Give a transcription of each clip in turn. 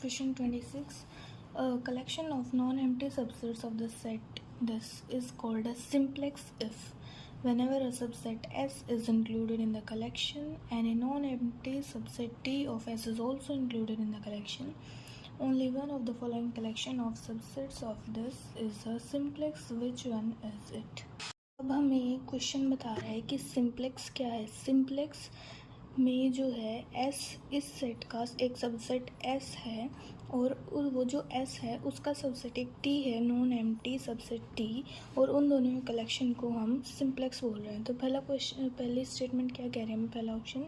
Question 26. A collection of non-empty subsets of the set this is called a simplex if whenever a subset S is included in the collection and a non-empty subset T of S is also included in the collection, only one of the following collection of subsets of this is a simplex. Which one is it? अब हमें question बता रहा है कि simplex क्या है. Simplex में जो है S इस सेट का एक सबसेट S है और वो जो S है उसका सबसेट एक T है, नॉन एम्प्टी सबसेट T, और उन दोनों में कलेक्शन को हम सिंप्लेक्स बोल रहे हैं. तो पहली स्टेटमेंट क्या कह रहे हैं? पहला option,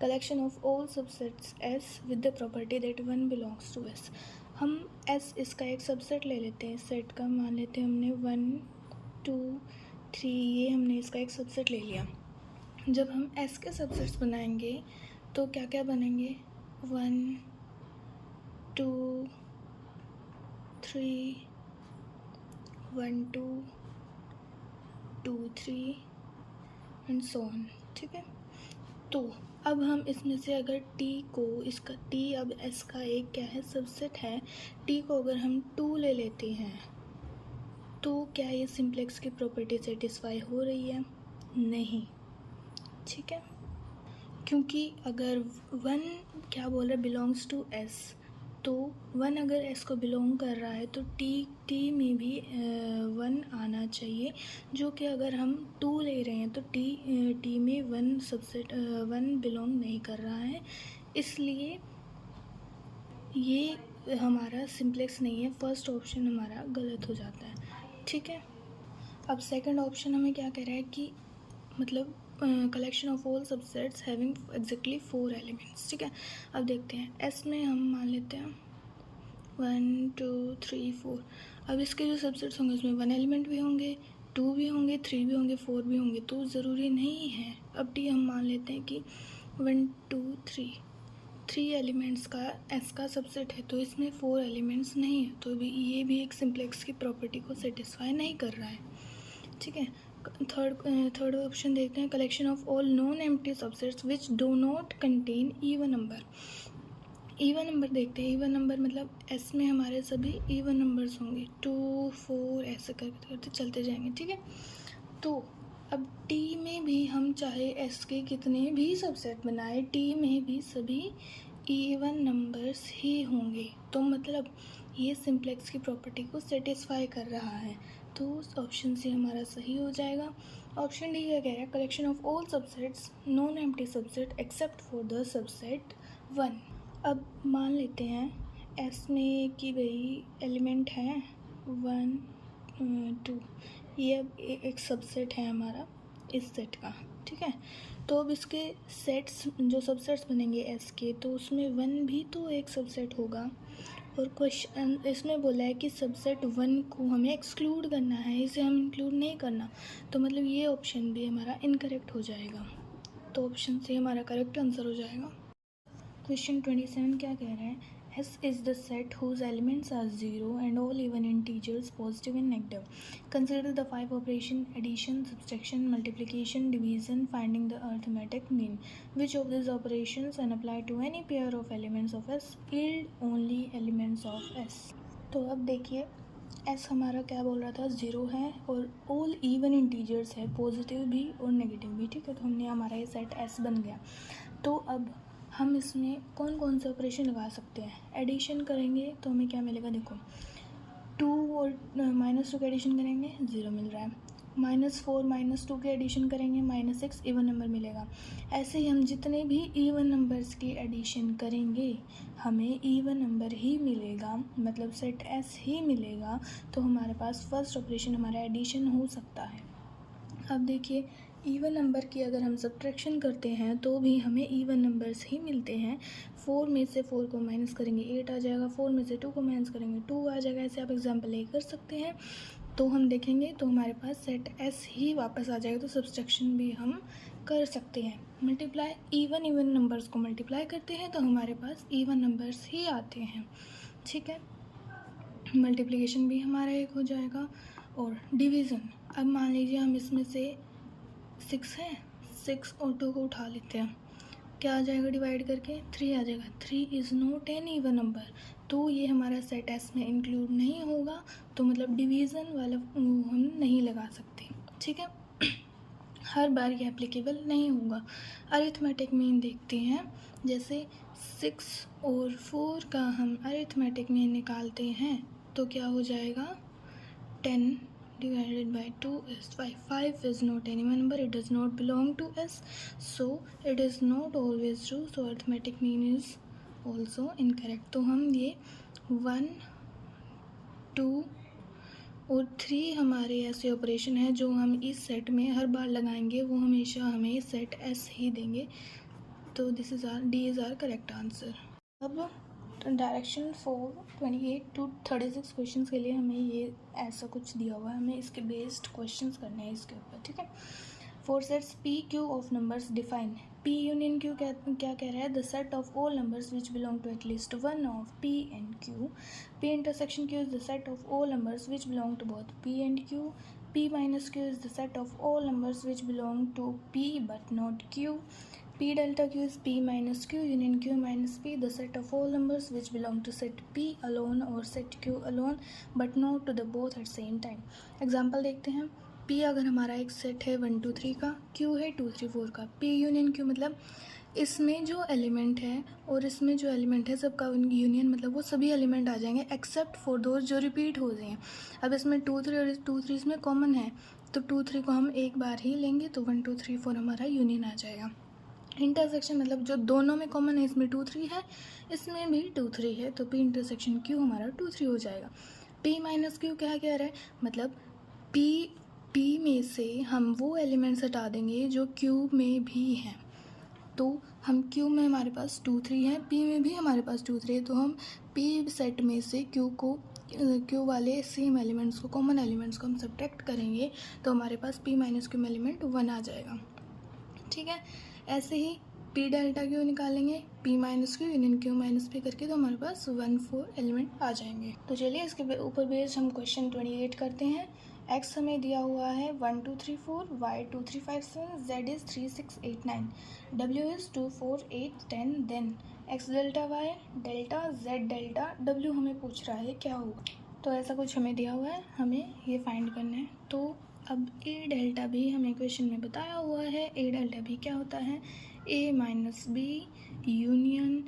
collection of all subsets S with the property that one belongs to S. हम S इसका एक सबसेट ले लेते हैं, सेट का मान लेते हैं हमने 1 2 3, ये हमने इसका एक सबसेट ले लिया. जब हम S के सबसेट्स बनाएंगे तो क्या क्या बनेंगे? 1 2 3 1 2 2 3 एंड सो ऑन. ठीक है. तो अब हम इसमें से अगर T को, इसका T अब S का एक क्या है? सबसेट है. T को अगर हम 2 ले लेते हैं तो क्या ये सिंप्लेक्स की प्रॉपर्टी सेटिस्फाई हो रही है? नहीं. ठीक है. क्योंकि अगर 1 क्या बोल रहा है? बिलोंग्स टू S, तो 1 अगर S को बिलोंग कर रहा है तो T में भी 1 आना चाहिए, जो कि अगर हम 2 ले रहे हैं तो T में 1 सबसेट 1 बिलोंग नहीं कर रहा है, इसलिए ये हमारा सिंप्लेक्स नहीं है. फर्स्ट ऑप्शन हमारा गलत हो जाता है. ठीक है. अब सेकंड ऑप्शन हमें क्या कह रहा है कि मतलब collection of all subsets having exactly 4 elements. ठीक है. अब देखते हैं. S में हम मान लेते हैं 1 2 3 4. अब इसके जो सबसेट्स होंगे उसमें 1 एलिमेंट भी होंगे, 2 भी होंगे, 3 भी होंगे, 4 भी होंगे, तो ज़रूरी नहीं है. अब T हम मान लेते हैं कि 1 2 3 एलिमेंट्स का S का सबसेट है, तो इसमें 4 एलिमेंट्स नहीं है, तो ये भी एक सिंप्लेक्स की प्रॉपर्टी को सेटिस्फाई नहीं कर रहा है. ठीक है. थर्ड ऑप्शन देखते हैं, collection of all non empty subsets which do not contain even number. Even number देखते हैं. इवन नंबर मतलब S में हमारे सभी इवन नंबर्स होंगे, 2 4 ऐसे करते करते चलते जाएंगे. ठीक है. तो अब T में भी हम चाहे S के कितने भी सबसेट बनाए, T में भी सभी इवन नंबर्स ही होंगे, तो मतलब ये सिंप्लेक्स की प्रॉपर्टी को सेटिस्फाई कर रहा है. तो ऑप्शन सी हमारा सही हो जाएगा. ऑप्शन डी क्या कह रहा है? Collection of all subsets non empty subset except for the subset 1. अब मान लेते हैं S में कि भाई एलिमेंट है 1 2, ये अब एक सबसेट है हमारा इस सेट का. ठीक है. तो अब इसके सेट्स जो सबसेट्स बनेंगे S के, तो उसमें 1 भी तो एक सबसेट होगा, और क्वेश्चन इसमें बोला है कि सबसेट 1 को हमें एक्सक्लूड करना है, इसे हम इंक्लूड नहीं करना, तो मतलब ये ऑप्शन भी हमारा इनकरेक्ट हो जाएगा. तो ऑप्शन से हमारा करेक्ट आंसर हो जाएगा. क्वेश्चन 27 क्या कह रहा है? S is the set whose elements are 0 and all even integers positive and negative. Consider the 5 operation addition, subtraction, multiplication, division, finding the arithmetic mean. Which of these operations when applied to any pair of elements of S yield only elements of S? तो अब देखिए, S हमारा क्या बोल रहा था? 0 है और all even integers है, पॉजिटिव भी और नेगेटिव भी. ठीक है. तो हमने हमारा ये सेट S बन गया. तो अब हम इसमें कौन कौन से ऑपरेशन लगा सकते हैं? एडिशन करेंगे तो हमें क्या मिलेगा? देखो, 2 और -2 के एडिशन करेंगे 0 मिल रहा है. -4 -2 के एडिशन करेंगे -6 इवन नंबर मिलेगा. ऐसे ही हम जितने भी इवन नंबर्स की एडिशन करेंगे हमें इवन नंबर ही मिलेगा, मतलब सेट S ही मिलेगा. तो हमारे पास फर्स्ट ऑपरेशन हमारा एडिशन हो सकता है. अब देखिए, इवन नंबर की अगर हम सब्ट्रैक्शन करते हैं तो भी हमें इवन नंबर्स ही मिलते हैं. 4 में से 4 को माइनस करेंगे 8 आ जाएगा, 4 में से 2 को माइनस करेंगे 2 आ जाएगा. ऐसे आप एग्जांपल ए कर सकते हैं. तो हम देखेंगे तो हमारे पास सेट S ही वापस आ जाएगा. तो सब्ट्रैक्शन भी हम कर सकते हैं. मल्टीप्लाई इवन नंबर्स को मल्टीप्लाई करते हैं तो हमारे पास इवन नंबर्स ही आते हैं. ठीक है. मल्टीप्लिकेशन भी हमारा एक हो जाएगा. और डिवीज़न, अब मान लीजिए हम इसमें से 6 है, 6 और 2 को उठा लेते हैं क्या आ जाएगा डिवाइड करके, 3 आ जाएगा। 3 is not an even number, तो ये हमारा सेट एस में इंक्लूड नहीं होगा, तो मतलब डिवीज़न वाला हम नहीं लगा सकते, ठीक है। हर बार ये एप्लीकेबल नहीं होगा। अरिथमेटिक मीन देखते हैं, जैसे 6 और 4 का हम अरिथमेटिक मीन निकालते हैं तो क्या हो जाएगा, 10 divided by 2 is 5. 5 is not any number, it does not belong to S, so it is not always true, so arithmetic mean is also incorrect। तो हम ये 1, 2 और 3 हमारे ऐसे ऑपरेशन हैं जो हम इस सेट में हर बार लगाएंगे, वो हमेशा हमें सेट S ही देंगे, तो this is R D is R correct answer. अब डायरेक्शन फॉर 28 to 36 क्वेश्चंस के लिए हमें ये ऐसा कुछ दिया हुआ है, हमें इसके बेस्ड क्वेश्चंस करने हैं इसके ऊपर, ठीक है। 4 sets P Q of numbers define. P union Q क्या कह रहा है, the set of all numbers which belong to at least one of P and Q. P intersection Q is the set of all numbers which belong to both P and Q. P minus Q is the set of all numbers which belong to P but not Q. P delta Q is P minus Q union Q minus P, the set of all numbers which belong to set P alone or set Q alone but not to the both at same time। Example देखते हैं। P अगर हमारा एक set है 1 2 3 का, Q है 2 3 4 का। P union Q मतलब इसमें जो एलिमेंट है और इसमें जो एलिमेंट है सबका यूनियन, मतलब वो सभी एलिमेंट आ जाएंगे एक्सेप्ट फॉर दोज जो रिपीट हो रहे हैं। अब इसमें 2 3 और 2 3 इसमें कॉमन है, तो 2 3 को हम एक बार ही लेंगे, तो 1 2 3 4 हमारा यूनियन आ जाएगा। इंटरसेक्शन मतलब जो दोनों में कॉमन है, इसमें 2 3 है, इसमें भी 2 3 है, तो P इंटरसेक्शन Q हमारा 2 3 हो जाएगा। P माइनस Q क्या कह रहा है, मतलब P में से हम वो एलिमेंट्स हटा देंगे जो Q में भी हैं, तो हम Q में हमारे पास 2 3 है, P में भी हमारे पास 2 3 है, तो हम P सेट में से Q वाले सेम एलिमेंट्स को, कॉमन एलिमेंट्स को हम सब्ट्रैक्ट करेंगे, तो हमारे पास P माइनस Q में एलिमेंट 1 आ जाएगा, ठीक है। ऐसे ही P डेल्टा Q निकालेंगे, P minus Q union Q minus P करके, तो हमारे पास 1 4 एलिमेंट आ जाएंगे। तो चलिए इसके ऊपर बेस्ड हम क्वेश्चन 28 करते हैं। X हमें दिया हुआ है 1 2 3 4, Y 2 3 5 7, Z is 3 6 8 9, W is 2 4 8 10, then X delta Y delta Z delta W हमें पूछ रहा है क्या होगा। तो ऐसा कुछ हमें दिया हुआ है, हमें ये फाइंड करना है। तो अब A डेल्टा भी हमें क्वेश्चन में बताया हुआ है। A डेल्टा भी क्या होता है, A minus B union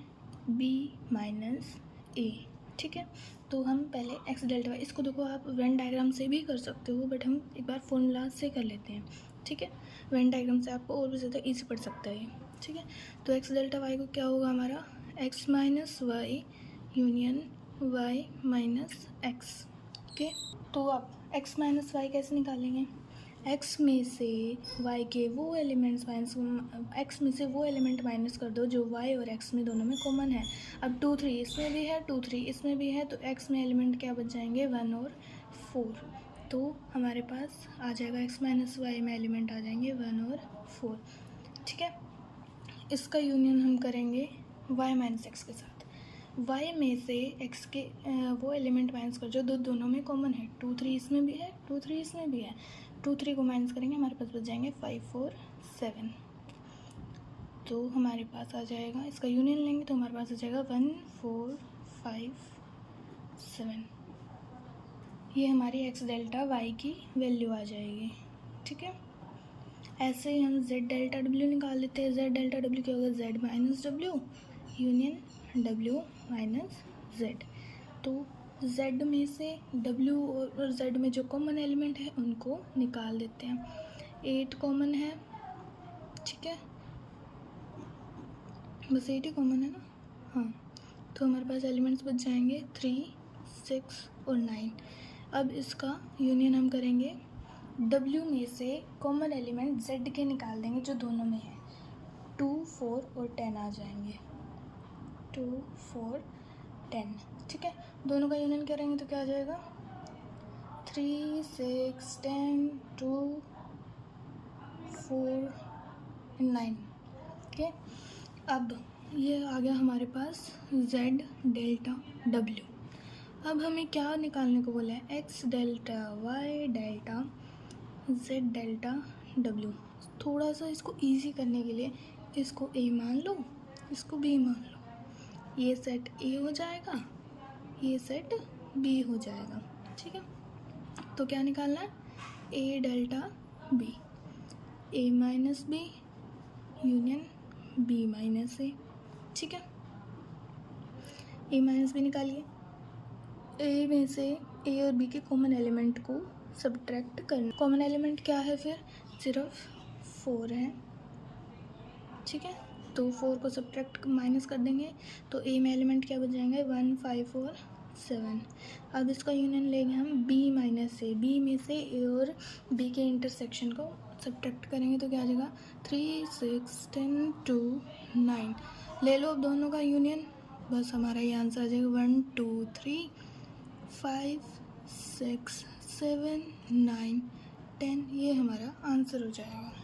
B minus A, ठीक है। तो हम पहले X डेल्टा वाई, इसको देखो आप वेन डायग्राम से भी कर सकते हो, बट हम एक बार फॉर्मूला से कर लेते हैं, ठीक है। वेन डायग्राम से आपको और भी ज़्यादा ईजी पड़ सकता है, ठीक है। तो X डेल्टा वाई को क्या होगा हमारा, X minus Y union Y minus X, okay. तो अब X माइनस वाई कैसे निकालेंगे, X में से Y के वो एलिमेंट्स माइनस, X में से वो एलिमेंट माइनस कर दो जो Y और X में दोनों में कॉमन है। अब 2 3 इसमें भी है, 2 3 इसमें भी है, तो X में एलिमेंट क्या बच जाएंगे, 1 और 4, तो हमारे पास आ जाएगा X माइनस वाई में एलिमेंट आ जाएंगे 1 और 4, ठीक है। इसका यूनियन हम करेंगे Y माइनस X के साथ। Y में से X के वो एलिमेंट माइनस कर जो दोनों में कॉमन है, 2 3 इसमें भी है, 2 3 इसमें भी है, 2 3 को माइनस करेंगे, हमारे पास बच जाएंगे 5 4 7, तो हमारे पास आ जाएगा, इसका यूनियन लेंगे तो हमारे पास आ जाएगा 1 4 5 7, ये हमारी X डेल्टा Y की वैल्यू आ जाएगी, ठीक है। ऐसे ही हम Z डेल्टा W निकाल लेते हैं। Z डेल्टा W क्या होगा, Z minus W union W minus Z, तो Z में से W और Z में जो कॉमन एलिमेंट है उनको निकाल देते हैं। 8 कॉमन है, ठीक है, बस 8 ही कॉमन है ना, हाँ। तो हमारे पास एलिमेंट्स बच जाएंगे 3 6 और 9। अब इसका यूनियन हम करेंगे, W में से कॉमन एलिमेंट Z के निकाल देंगे जो दोनों में है, 2 4 और 10 आ जाएंगे, 2 4 10, ठीक है। दोनों का यूनियन करेंगे तो क्या आ जाएगा, 3 6 10 2 4 9, ठीक है। अब ये आ गया हमारे पास Z डेल्टा W। अब हमें क्या निकालने को बोला है, X delta Y delta Z delta W। थोड़ा सा इसको इजी करने के लिए इसको ए मान लो, इसको बी मान लो, ये सेट ए हो जाएगा, ये सेट बी हो जाएगा। ठीक है, तो क्या निकालना है, A delta B, A minus B union B minus A. ठीक है, ए माइनस बी निकालिए, ए में से ए और बी के कॉमन एलिमेंट को सब्ट्रैक्ट करना। कॉमन एलिमेंट क्या है फिर, सिर्फ 4 है। ठीक है, तो 4 को सब्ट्रैक्ट माइनस कर देंगे तो ए में एलिमेंट क्या बच जाएंगे, 1 5 और 7। अब इसका यूनियन लेंगे हम बी माइनस ए, बी में से ए और बी के इंटरसेक्शन को सब्ट्रैक्ट करेंगे तो क्या आ जाएगा, 3 6 10 2 9। ले लो अब दोनों का यूनियन, बस हमारा ये आंसर आ जाएगा 1 2 3 5 6 7 9 10, ये हमारा आंसर हो जाएगा।